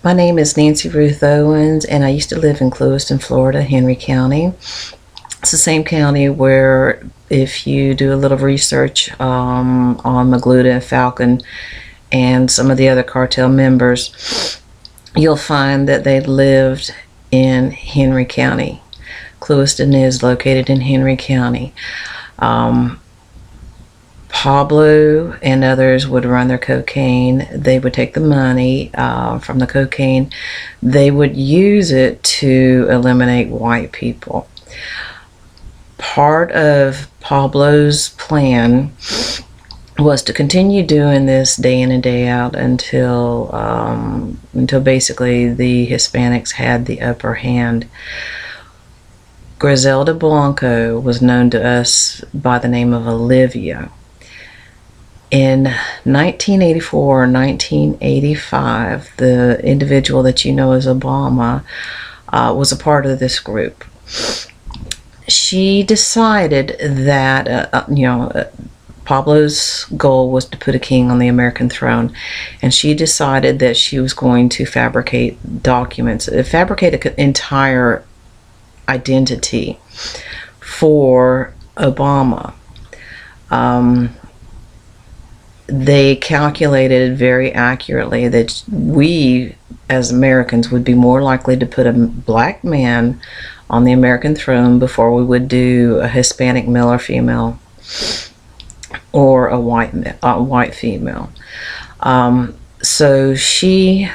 My name is Nancy Ruth Owens, and I used to live in Clewiston, Florida, Henry County. It's the same county where, if you do a little research on Magluta and Falcon and some of the other cartel members, you'll find that they lived in Henry County. Clewiston is located in Henry County. Pablo and others would run their cocaine. They would take the money from the cocaine. They would use it to eliminate white people. Part of Pablo's plan was to continue doing this day in and day out until basically the Hispanics had the upper hand. Griselda Blanco was known to us by the name of Olivia. In 1984 or 1985, the individual that you know as Obama was a part of this group. She decided that, Pablo's goal was to put a king on the American throne, and she decided that she was going to fabricate documents, fabricate an entire identity for Obama. They calculated very accurately that we as Americans would be more likely to put a black man on the American throne before we would do a Hispanic male or female or a white female. So she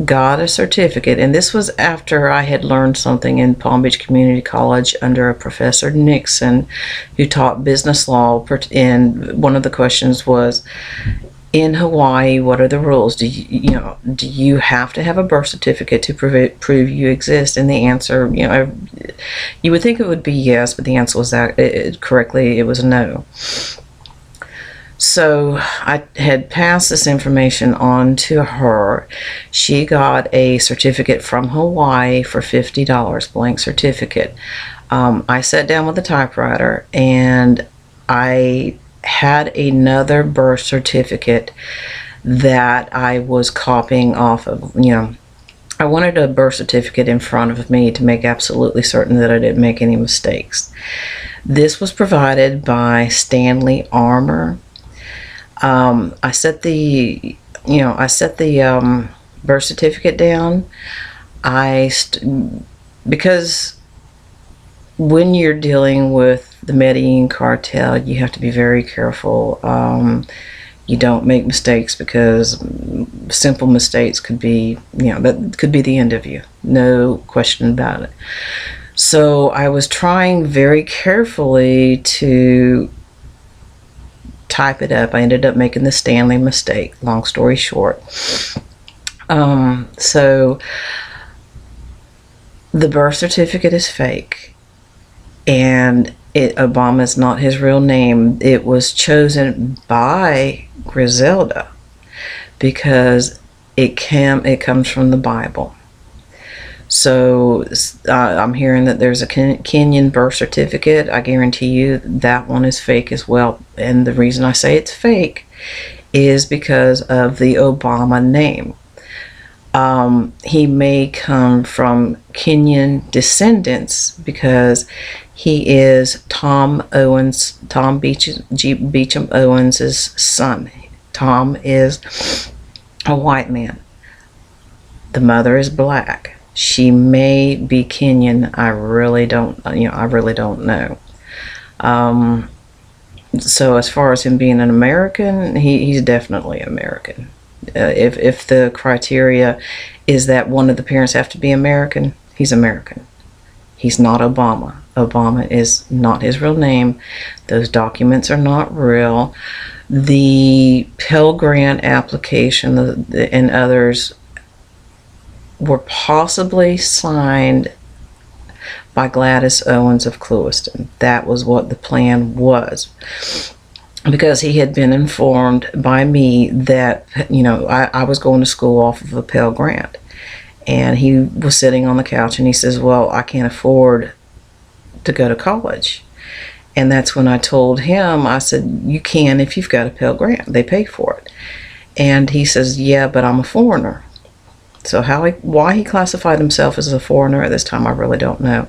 got a certificate, and this was after I had learned something in Palm Beach Community College under a Professor Nixon who taught business law, and one of the questions was, in Hawaii, what are the rules? Do you have to have a birth certificate to prove you exist? And the answer, you would think it would be yes, but the answer was correctly, it was no. So I had passed this information on to her. She got a certificate from Hawaii for $50, blank certificate. I sat down with a typewriter and I had another birth certificate that I was copying off of. I wanted a birth certificate in front of me to make absolutely certain that I didn't make any mistakes. This was provided by Stanley Armour. I set the birth certificate down. Because when you're dealing with the Medellin cartel, you have to be very careful. You don't make mistakes, because simple mistakes could be, that could be the end of you. No question about it. So I was trying very carefully to type it up. I ended up making the Stanley mistake, long story short. So the birth certificate is fake, and Obama is not his real name. It was chosen by Griselda because it comes from the Bible. So I'm hearing that there's a Kenyan birth certificate. I guarantee you that one is fake as well. And the reason I say it's fake is because of the Obama name. He may come from Kenyan descendants because he is Tom Beecham Owens' son. Tom is a white man. The mother is black. She may be Kenyan. I really don't know. So as far as him being an American, he's definitely American. If the criteria is that one of the parents have to be American, he's American. He's not Obama. Obama is not his real name. Those documents are not real. The Pell Grant application and others were possibly signed by Gladys Owens of Clewiston. That was what the plan was, because he had been informed by me that I was going to school off of a Pell Grant, and he was sitting on the couch and he says, well, I can't afford to go to college. And that's when I told him, I said, you can if you've got a Pell Grant. They pay for it. And he says, yeah, but I'm a foreigner. So why he classified himself as a foreigner at this time, I really don't know.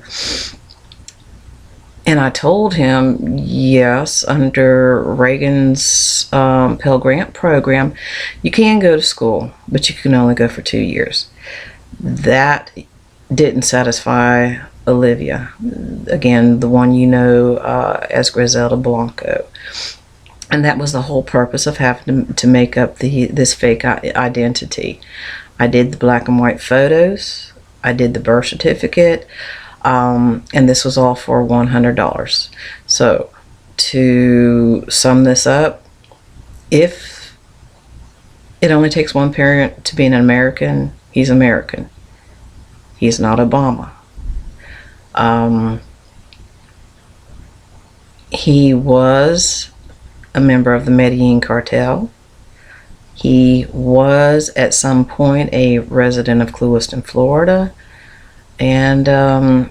And I told him, yes, under Reagan's Pell Grant program, you can go to school, but you can only go for 2 years. That didn't satisfy Olivia, again, the one you know as Griselda Blanco. And that was the whole purpose of having to make up this fake identity. I did the black and white photos. I did the birth certificate. And this was all for $100. So to sum this up, if it only takes one parent to be an American, he's American. He's not Obama. He was a member of the Medellin cartel. He was at some point a resident of Clewiston, Florida. And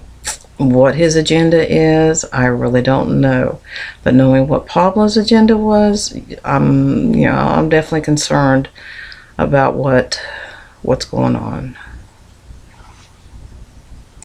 what his agenda is, I really don't know. But knowing what Pablo's agenda was, I'm definitely concerned about what's going on.